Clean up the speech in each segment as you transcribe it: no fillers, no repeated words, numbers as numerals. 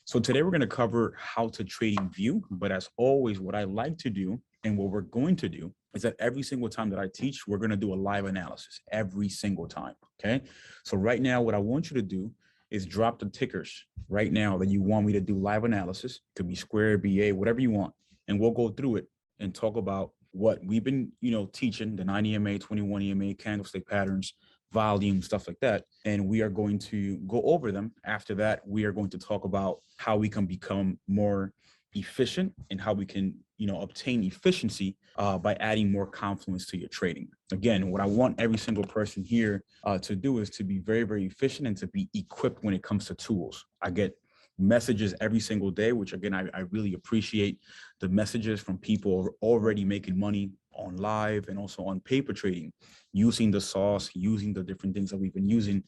So today we're going to cover how to TradingView, but as always, what I like to do and what we're going to do is that every single time that I teach, we're going to do a live analysis every single time, okay? So right now, what I want you to do is drop the tickers right now that you want me to do live analysis. It could be Square, BA, whatever you want, and we'll go through it and talk about what we've been, teaching, the 9 EMA, 21 EMA, candlestick patterns, volume, stuff like that. And we are going to go over them. After that, we are going to talk about how we can become more efficient and how we can, obtain efficiency by adding more confluence to your trading. Again, what I want every single person here to do is to be very, very efficient and to be equipped when it comes to tools. I get messages every single day, which again, I really appreciate the messages from people already making money on live and also on paper trading, using the sauce, using the different things that we've been using.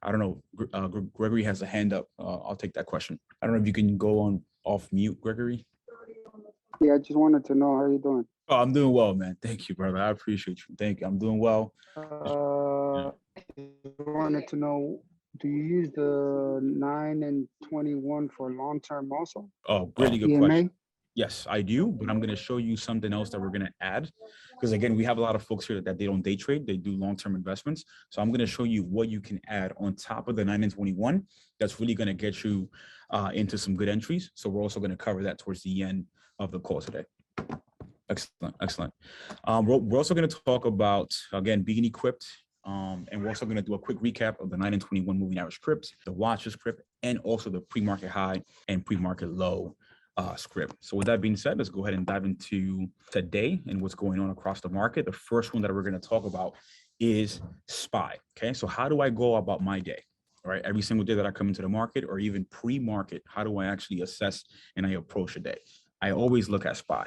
I don't know, Gregory has a hand up. I'll take that question. I don't know if you can go on off mute, Gregory. Yeah, I just wanted to know how you doing. Oh, I'm doing well, man. Thank you, brother. I appreciate you. Thank you. I'm doing well. I wanted to know, do you use the 9 and 21 for long-term also? Oh, really good EMA? question. Yes, I do, but I'm going to show you something else that we're going to add. Because again, we have a lot of folks here that they don't day trade, they do long-term investments. So I'm going to show you what you can add on top of the 9 and 21 that's really going to get you into some good entries. So we're also going to cover that towards the end of the call today. Excellent, excellent. We're also going to talk about, again, being equipped. And we're also going to do a quick recap of the 9 and 21 moving average scripts, the watches script, and also the pre-market high and pre-market low script. So with that being said, let's go ahead and dive into today and what's going on across the market. The first one that we're going to talk about is SPY. Okay, so how do I go about my day? All right, every single day that I come into the market or even pre-market, how do I actually assess and I approach a day? I always look at SPY.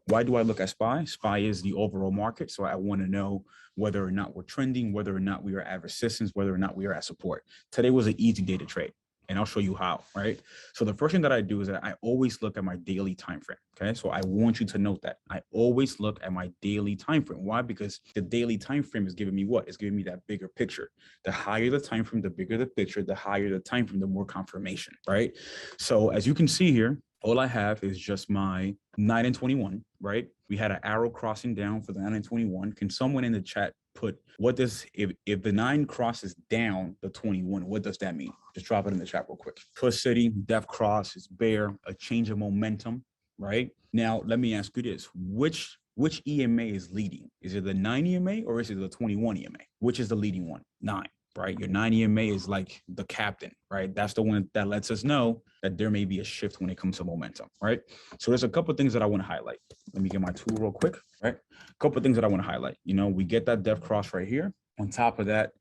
Why do I look at SPY? SPY is the overall market. So I want to know whether or not we're trending, whether or not we are at resistance, whether or not we are at support. Today was an easy day to trade, and I'll show you how, right? So the first thing that I do is that I always look at my daily time frame, okay? So I want you to note that. I always look at my daily time frame. Why? Because the daily time frame is giving me what? It's giving me that bigger picture. The higher the time frame, the bigger the picture, the higher the time frame, the more confirmation, right? So as you can see here, all I have is just my 9 and 21, right? We had an arrow crossing down for the 9 and 21. Can someone in the chat put what does, if the 9 crosses down the 21, what does that mean? Just drop it in the chat real quick. Push city, death cross is bear, a change of momentum, right? Now, let me ask you this. Which EMA is leading? Is it the 9 EMA or is it the 21 EMA? Which is the leading one? 9. Right? Your 9 EMA is like the captain, right? That's the one that lets us know that there may be a shift when it comes to momentum, right? So there's a couple of things that I want to highlight. Let me get my tool real quick, right? A couple of things that I want to highlight. We get that death cross right here. On top of that,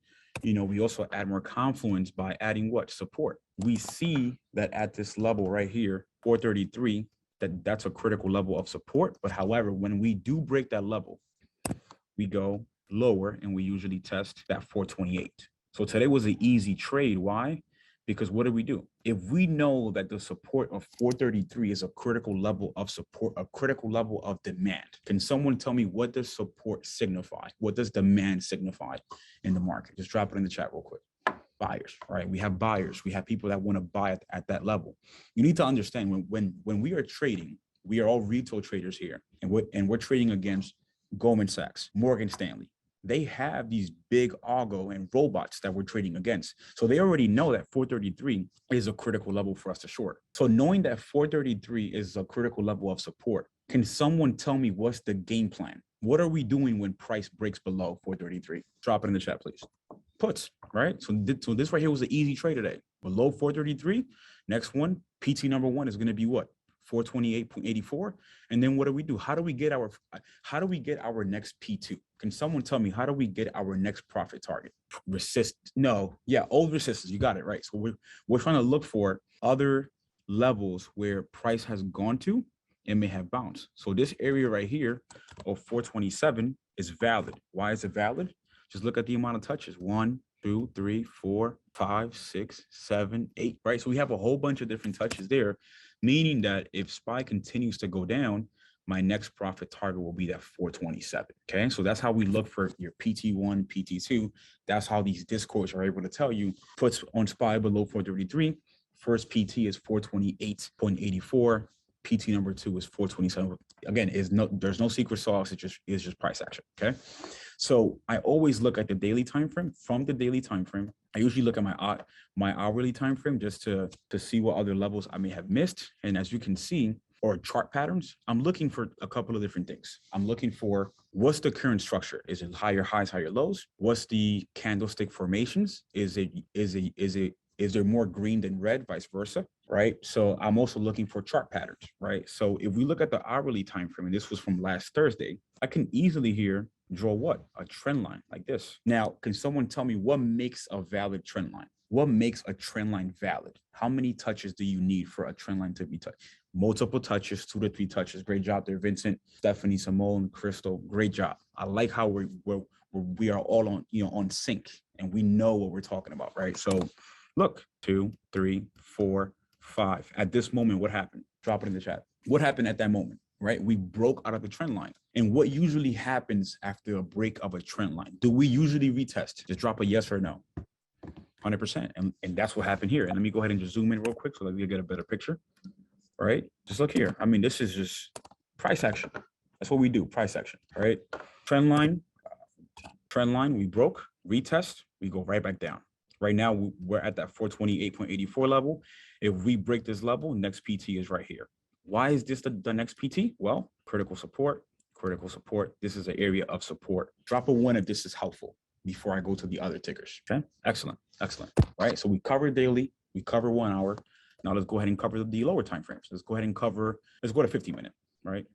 we also add more confluence by adding what? Support. We see that at this level right here, 433, that's a critical level of support. But however, when we do break that level, we go lower and we usually test that 428. So today was an easy trade. Why? Because what do? If we know that the support of 433 is a critical level of support, a critical level of demand, can someone tell me what does support signify? What does demand signify in the market? Just drop it in the chat real quick. Buyers, right? We have buyers. We have people that want to buy at that level. You need to understand when we are trading, we are all retail traders here, and we're trading against Goldman Sachs, Morgan Stanley. They have these big algo and robots that we're trading against. So they already know that 433 is a critical level for us to short. So knowing that 433 is a critical level of support, can someone tell me what's the game plan? What are we doing when price breaks below 433? Drop it in the chat, please. Puts, right? So this right here was an easy trade today. Below 433, next one, PT number 1 is going to be what? 428.84. And then what do? How do we get our next P2? Can someone tell me how do we get our next profit target? Old resistance. You got it right. So we're trying to look for other levels where price has gone to and may have bounced. So this area right here of 427 is valid. Why is it valid? Just look at the amount of touches. 1, 2, 3, 4, 5, 6, 7, 8, right? So we have a whole bunch of different touches there, meaning that if SPY continues to go down, my next profit target will be that 427, okay? So that's how we look for your PT1, PT2. That's how these discords are able to tell you puts on SPY below 433, First PT is 428.84. PT number 2 is 427. Again, there's no secret sauce. It's just price action. Okay. So I always look at the daily time frame. From the daily time frame, I usually look at my hourly time frame just to see what other levels I may have missed. And as you can see, or chart patterns, I'm looking for a couple of different things. I'm looking for what's the current structure? Is it higher highs, higher lows? What's the candlestick formations? Is there more green than red, vice versa, right? So I'm also looking for chart patterns, right? So if we look at the hourly time frame, and this was from last Thursday, I can easily here draw what? A trend line like this. Now, can someone tell me what makes a valid trend line? What makes a trend line valid? How many touches do you need for a trend line to be touched? Multiple touches, 2 to 3 touches. Great job there, Vincent, Stephanie, Simone, Crystal. Great job. I like how we are all on sync and we know what we're talking about, right? So look, 2, 3, 4, 5. At this moment, what happened? Drop it in the chat. What happened at that moment, right? We broke out of the trend line. And what usually happens after a break of a trend line? Do we usually retest? Just drop a yes or no. 100%. And that's what happened here. And let me go ahead and just zoom in real quick so that we get a better picture. All right, just look here. I mean, this is just price action. That's what we do, price action, all right? Trend line, we broke, retest, we go right back down. Right now, we're at that 428.84 level. If we break this level, next PT is right here. Why is this the next PT? Well, critical support. This is an area of support. Drop a 1 if this is helpful before I go to the other tickers, okay? Excellent, all right? So we cover daily, we cover 1 hour. Now let's go ahead and cover the lower time frames. Let's go to 15-minute, right?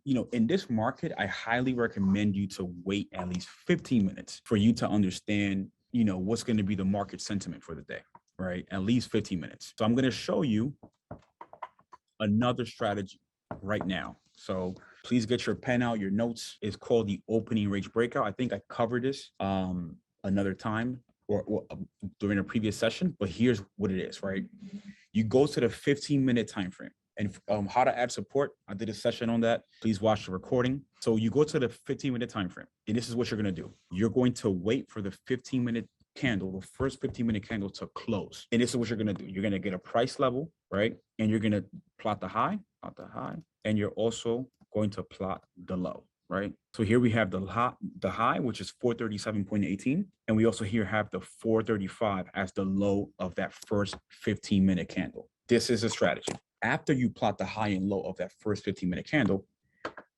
In this market, I highly recommend you to wait at least 15 minutes for you to understand, what's going to be the market sentiment for the day, right? At least 15 minutes. So I'm going to show you another strategy right now. So please get your pen out, your notes. It's called the opening range breakout. I think I covered this another time or during a previous session, but here's what it is, right? You go to the 15-minute time frame, and how to add support. I did a session on that. Please watch the recording. So you go to the 15-minute time frame, and this is what you're going to do. You're going to wait for the 15-minute candle, the first 15-minute candle to close. And this is what you're going to do. You're going to get a price level, right? And you're going to plot the high, and you're also going to plot the low, right? So here we have the high, which is 437.18. And we also here have the 435 as the low of that first 15-minute candle. This is a strategy. After you plot the high and low of that first 15-minute candle,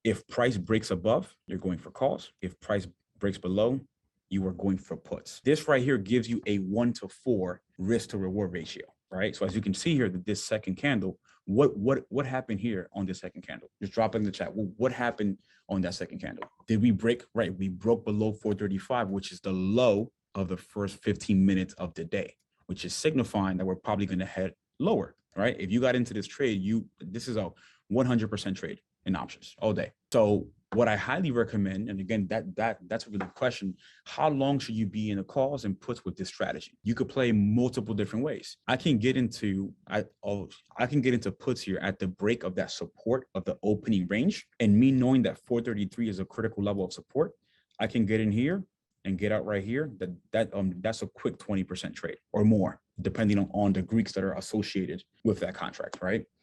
if price breaks above, you're going for calls. If price breaks below, you are going for puts. This right here gives you a 1-to-4 risk to reward ratio, right? So as you can see here, that this second candle, what happened here on this second candle? Just drop it in the chat. What happened on that second candle? Did we break? Right, we broke below 435, which is the low of the first 15 minutes of the day, which is signifying that we're probably going to head lower, right? If you got into this trade, this is a 100% trade in options all day. So what I highly recommend, and again, that's really the question, how long should you be in the calls and puts with this strategy? You could play multiple different ways. I can get into puts here at the break of that support of the opening range, and me knowing that 433 is a critical level of support, I can get in here and get out right here. That's a quick 20% trade or more, depending on the Greeks that are associated with that contract, right?